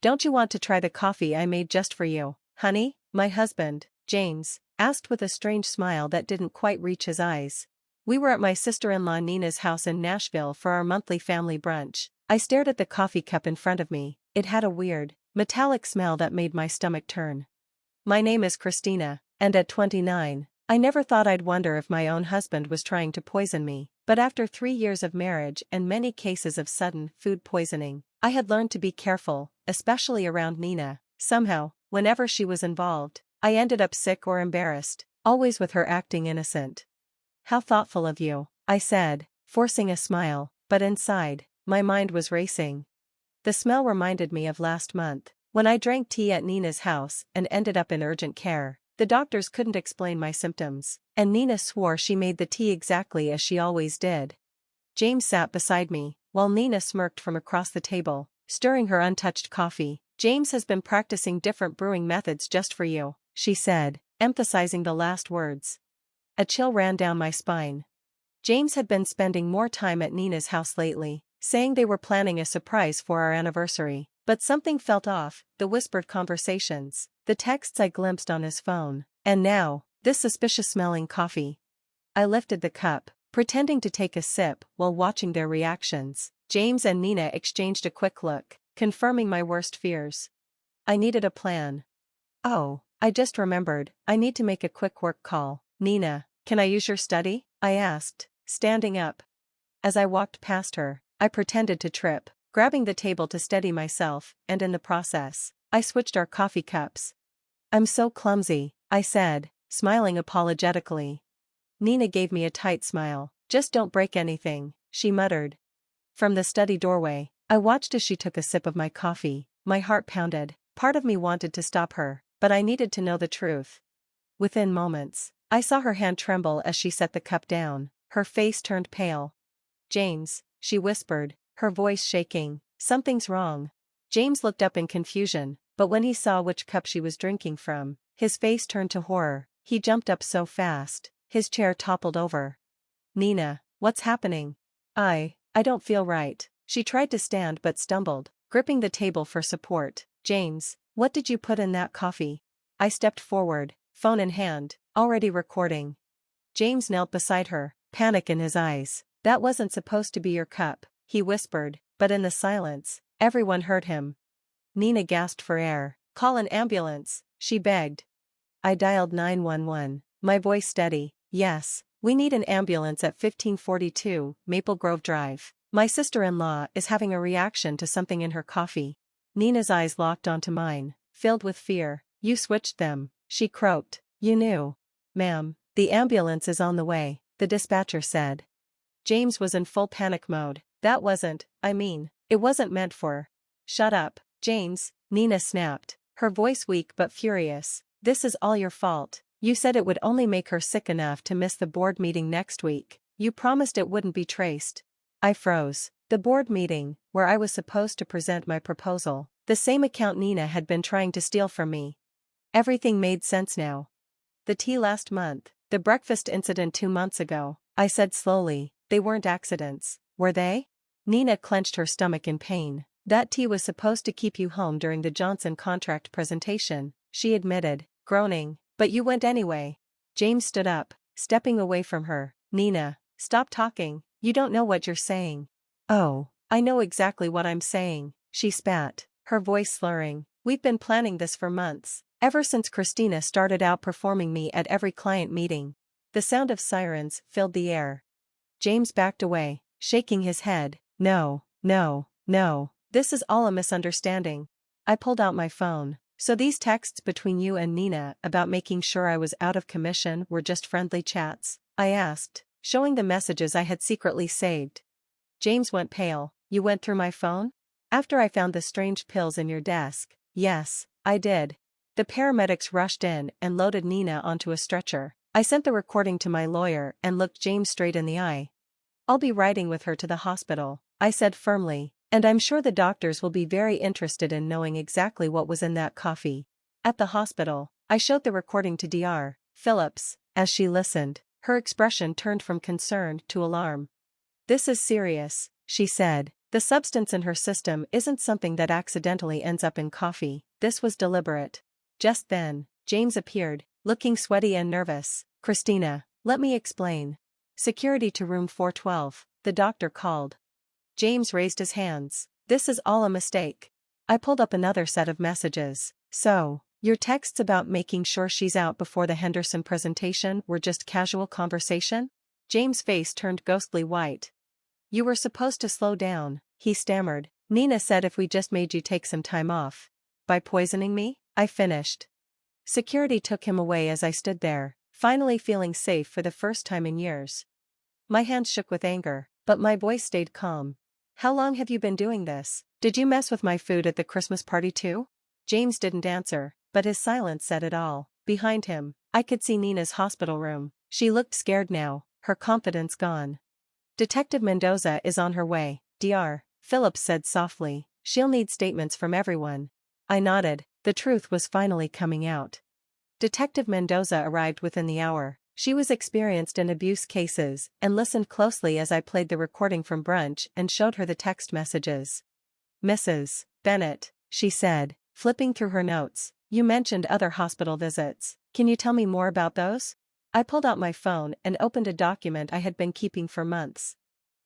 Don't you want to try the coffee I made just for you, honey? My husband, James, asked with a strange smile that didn't quite reach his eyes. We were at my sister-in-law Nina's house in Nashville for our monthly family brunch. I stared at the coffee cup in front of me. It had a weird, metallic smell that made my stomach turn. My name is Christina, and at 29, I never thought I'd wonder if my own husband was trying to poison me. But after 3 years of marriage and many cases of sudden food poisoning, I had learned to be careful, especially around Nina. Somehow, whenever she was involved, I ended up sick or embarrassed, always with her acting innocent. How thoughtful of you, I said, forcing a smile, but inside, my mind was racing. The smell reminded me of last month, when I drank tea at Nina's house and ended up in urgent care. The doctors couldn't explain my symptoms, and Nina swore she made the tea exactly as she always did. James sat beside me, while Nina smirked from across the table, stirring her untouched coffee. James has been practicing different brewing methods just for you, she said, emphasizing the last words. A chill ran down my spine. James had been spending more time at Nina's house lately, saying they were planning a surprise for our anniversary. But something felt off, the whispered conversations, the texts I glimpsed on his phone, and now, this suspicious-smelling coffee. I lifted the cup, pretending to take a sip while watching their reactions. James and Nina exchanged a quick look, confirming my worst fears. I needed a plan. Oh, I just remembered, I need to make a quick work call. Nina, can I use your study? I asked, standing up. As I walked past her, I pretended to trip, grabbing the table to steady myself, and in the process, I switched our coffee cups. I'm so clumsy, I said, smiling apologetically. Nina gave me a tight smile. Just don't break anything, she muttered. From the study doorway, I watched as she took a sip of my coffee. My heart pounded. Part of me wanted to stop her, but I needed to know the truth. Within moments, I saw her hand tremble as she set the cup down. Her face turned pale. James, she whispered, her voice shaking, something's wrong. James looked up in confusion, but when he saw which cup she was drinking from, his face turned to horror. He jumped up so fast, his chair toppled over. Nina, what's happening? I don't feel right. She tried to stand but stumbled, gripping the table for support. James, what did you put in that coffee? I stepped forward, phone in hand, already recording. James knelt beside her, panic in his eyes. That wasn't supposed to be your cup, he whispered, but in the silence, everyone heard him. Nina gasped for air. Call an ambulance, she begged. I dialed 911, my voice steady. Yes, we need an ambulance at 1542 Maple Grove Drive. My sister-in-law is having a reaction to something in her coffee. Nina's eyes locked onto mine, filled with fear. You switched them, she croaked. You knew. Ma'am, the ambulance is on the way, the dispatcher said. James was in full panic mode. That wasn't, it wasn't meant for. Shut up, James, Nina snapped, her voice weak but furious. This is all your fault. You said it would only make her sick enough to miss the board meeting next week. You promised it wouldn't be traced. I froze. The board meeting, where I was supposed to present my proposal, the same account Nina had been trying to steal from me. Everything made sense now. The tea last month, the breakfast incident 2 months ago, I said slowly, they weren't accidents, were they? Nina clenched her stomach in pain. That tea was supposed to keep you home during the Johnson contract presentation, she admitted, groaning, but you went anyway. James stood up, stepping away from her. Nina, stop talking, you don't know what you're saying. Oh, I know exactly what I'm saying, she spat, her voice slurring. We've been planning this for months, ever since Christina started outperforming me at every client meeting. The sound of sirens filled the air. James backed away, shaking his head. No, this is all a misunderstanding. I pulled out my phone. So these texts between you and Nina about making sure I was out of commission were just friendly chats? I asked, showing the messages I had secretly saved. James went pale. You went through my phone? After I found the strange pills in your desk. Yes, I did. The paramedics rushed in and loaded Nina onto a stretcher. I sent the recording to my lawyer and looked James straight in the eye. I'll be riding with her to the hospital, I said firmly, and I'm sure the doctors will be very interested in knowing exactly what was in that coffee. At the hospital, I showed the recording to Dr. Phillips. As she listened, her expression turned from concern to alarm. This is serious, she said. The substance in her system isn't something that accidentally ends up in coffee. This was deliberate. Just then, James appeared, looking sweaty and nervous. Christina, let me explain. Security to room 412, the doctor called. James raised his hands. This is all a mistake. I pulled up another set of messages. So, your texts about making sure she's out before the Henderson presentation were just casual conversation? James' face turned ghostly white. You were supposed to slow down, he stammered. Nina said if we just made you take some time off. By poisoning me? I finished. Security took him away as I stood there, finally feeling safe for the first time in years. My hands shook with anger, but my voice stayed calm. How long have you been doing this? Did you mess with my food at the Christmas party too? James didn't answer, but his silence said it all. Behind him, I could see Nina's hospital room. She looked scared now, her confidence gone. Detective Mendoza is on her way, Dr. Phillips said softly. She'll need statements from everyone. I nodded. The truth was finally coming out. Detective Mendoza arrived within the hour. She was experienced in abuse cases and listened closely as I played the recording from brunch and showed her the text messages. Mrs. Bennett, she said, flipping through her notes, you mentioned other hospital visits. Can you tell me more about those? I pulled out my phone and opened a document I had been keeping for months.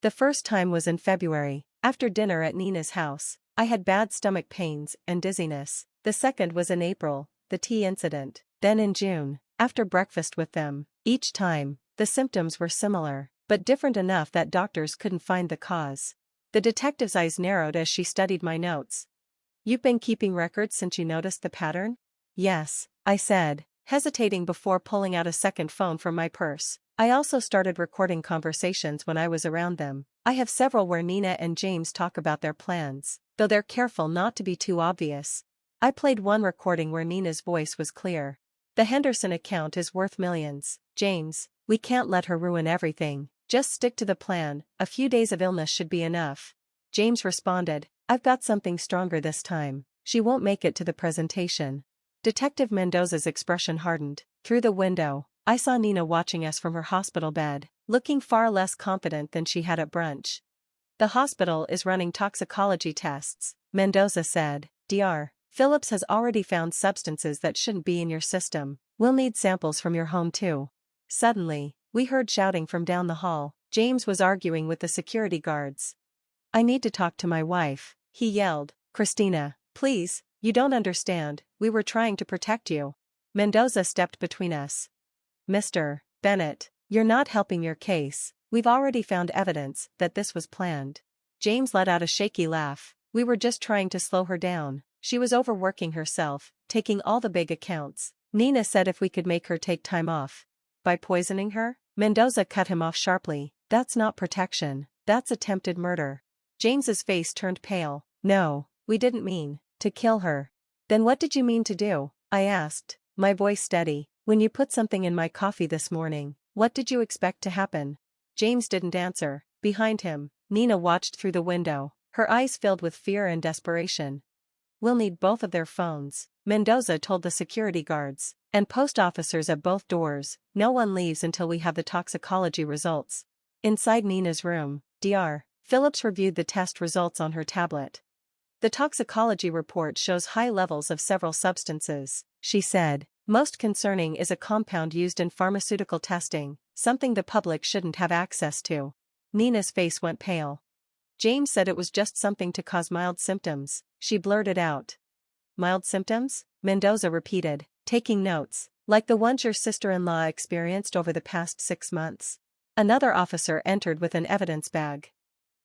The first time was in February, after dinner at Nina's house. I had bad stomach pains and dizziness. The second was in April, the tea incident. Then in June, after breakfast with them. Each time, the symptoms were similar, but different enough that doctors couldn't find the cause. The detective's eyes narrowed as she studied my notes. You've been keeping records since you noticed the pattern? Yes, I said, hesitating before pulling out a second phone from my purse. I also started recording conversations when I was around them. I have several where Nina and James talk about their plans, though they're careful not to be too obvious. I played one recording where Nina's voice was clear. The Henderson account is worth millions. James, we can't let her ruin everything. Just stick to the plan. A few days of illness should be enough. James responded, I've got something stronger this time. She won't make it to the presentation. Detective Mendoza's expression hardened. Through the window, I saw Nina watching us from her hospital bed, looking far less confident than she had at brunch. The hospital is running toxicology tests, Mendoza said. Dr. Phillips has already found substances that shouldn't be in your system. We'll need samples from your home too. Suddenly, we heard shouting from down the hall. James was arguing with the security guards. I need to talk to my wife, he yelled. Christina, please, you don't understand, we were trying to protect you. Mendoza stepped between us. Mr. Bennett, you're not helping your case. We've already found evidence that this was planned. James let out a shaky laugh. We were just trying to slow her down. She was overworking herself, taking all the big accounts. Nina said if we could make her take time off. By poisoning her? Mendoza cut him off sharply. That's not protection. That's attempted murder. James's face turned pale. No, we didn't mean to kill her. Then what did you mean to do? I asked, my voice steady. When you put something in my coffee this morning, what did you expect to happen? James didn't answer. Behind him, Nina watched through the window, her eyes filled with fear and desperation. We'll need both of their phones, Mendoza told the security guards, and post officers at both doors. No one leaves until we have the toxicology results. Inside Nina's room, Dr. Phillips reviewed the test results on her tablet. The toxicology report shows high levels of several substances, she said. Most concerning is a compound used in pharmaceutical testing, something the public shouldn't have access to. Nina's face went pale. James said it was just something to cause mild symptoms, she blurted out. Mild symptoms? Mendoza repeated, taking notes, like the ones your sister-in-law experienced over the past 6 months. Another officer entered with an evidence bag.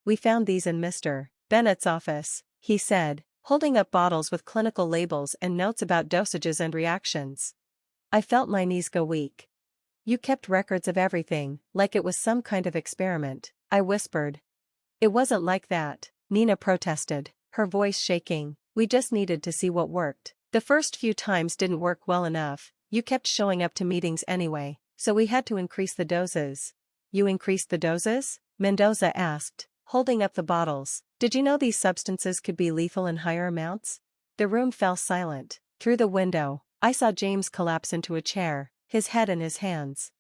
We found these in Mr. Bennett's office, he said, holding up bottles with clinical labels and notes about dosages and reactions. I felt my knees go weak. You kept records of everything, like it was some kind of experiment, I whispered. It wasn't like that, Nina protested, her voice shaking. We just needed to see what worked. The first few times didn't work well enough. You kept showing up to meetings anyway, so we had to increase the doses. You increased the doses? Mendoza asked, holding up the bottles. Did you know these substances could be lethal in higher amounts? The room fell silent. Through the window, I saw James collapse into a chair, his head in his hands.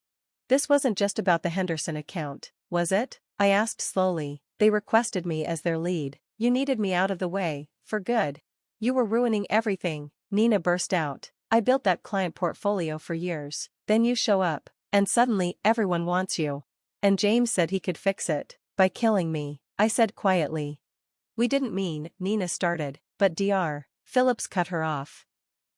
This wasn't just about the Henderson account, was it? I asked slowly, They requested me as their lead. You needed me out of the way, for good. You were ruining everything, Nina burst out. I built that client portfolio for years. Then you show up, and suddenly everyone wants you. And James said he could fix it by killing me, I said quietly. We didn't mean, Nina started, but Dr. Phillips cut her off.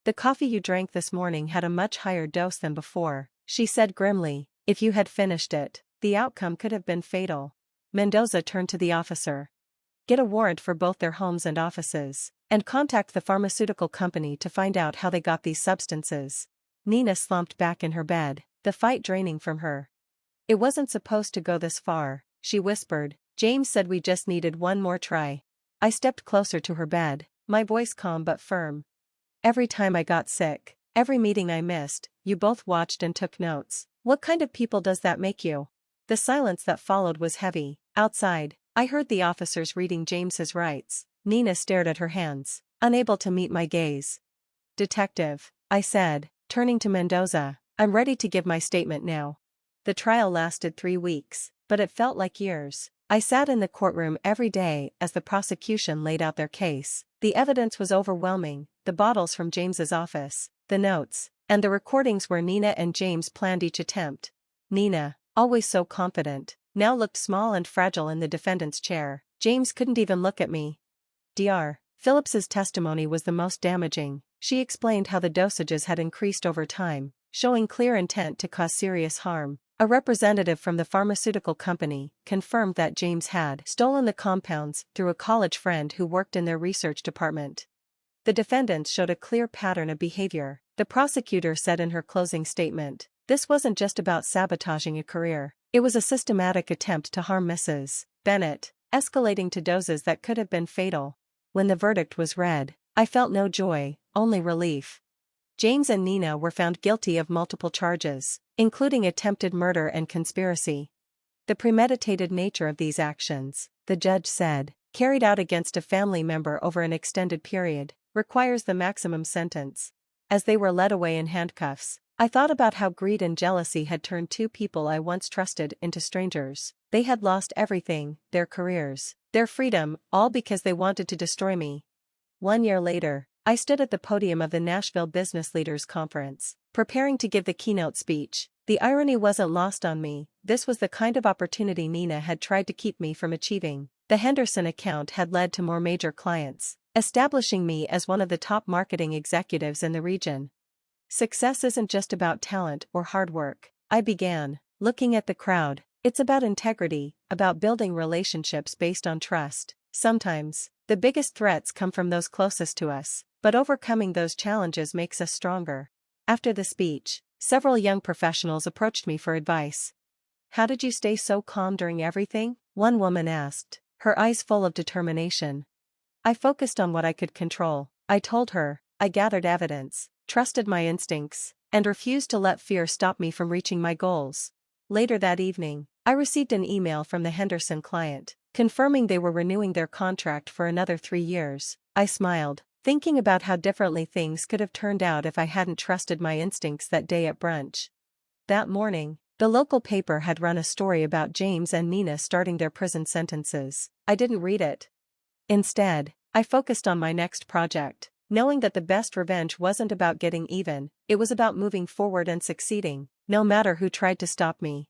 The coffee you drank this morning had a much higher dose than before, she said grimly. If you had finished it, the outcome could have been fatal. Mendoza turned to the officer. Get a warrant for both their homes and offices, and contact the pharmaceutical company to find out how they got these substances. Nina slumped back in her bed, the fight draining from her. It wasn't supposed to go this far, she whispered. James said we just needed one more try. I stepped closer to her bed, my voice calm but firm. Every time I got sick, every meeting I missed, you both watched and took notes. What kind of people does that make you? The silence that followed was heavy. Outside, I heard the officers reading James's rights. Nina stared at her hands, unable to meet my gaze. Detective, I said, turning to Mendoza, I'm ready to give my statement now. The trial lasted 3 weeks, but it felt like years. I sat in the courtroom every day as the prosecution laid out their case. The evidence was overwhelming, the bottles from James's office, the notes, and the recordings where Nina and James planned each attempt. Nina, always so confident, now looked small and fragile in the defendant's chair. James couldn't even look at me. Dr. Phillips's testimony was the most damaging. She explained how the dosages had increased over time, showing clear intent to cause serious harm. A representative from the pharmaceutical company confirmed that James had stolen the compounds through a college friend who worked in their research department. The defendants showed a clear pattern of behavior, the prosecutor said in her closing statement. This wasn't just about sabotaging a career, it was a systematic attempt to harm Mrs. Bennett, escalating to doses that could have been fatal. When the verdict was read, I felt no joy, only relief. James and Nina were found guilty of multiple charges, including attempted murder and conspiracy. The premeditated nature of these actions, the judge said, carried out against a family member over an extended period, requires the maximum sentence. As they were led away in handcuffs, I thought about how greed and jealousy had turned 2 people I once trusted into strangers. They had lost everything, their careers, their freedom, all because they wanted to destroy me. 1 year later, I stood at the podium of the Nashville Business Leaders Conference, preparing to give the keynote speech. The irony wasn't lost on me. This was the kind of opportunity Nina had tried to keep me from achieving. The Henderson account had led to more major clients, establishing me as one of the top marketing executives in the region. Success isn't just about talent or hard work, I began, looking at the crowd. It's about integrity, about building relationships based on trust. Sometimes, the biggest threats come from those closest to us, but overcoming those challenges makes us stronger. After the speech, several young professionals approached me for advice. How did you stay so calm during everything? One woman asked, her eyes full of determination. I focused on what I could control, I told her. I gathered evidence, trusted my instincts, and refused to let fear stop me from reaching my goals. Later that evening, I received an email from the Henderson client, confirming they were renewing their contract for another 3 years. I smiled, thinking about how differently things could have turned out if I hadn't trusted my instincts that day at brunch. That morning, the local paper had run a story about James and Nina starting their prison sentences. I didn't read it. Instead, I focused on my next project, knowing that the best revenge wasn't about getting even, it was about moving forward and succeeding, no matter who tried to stop me.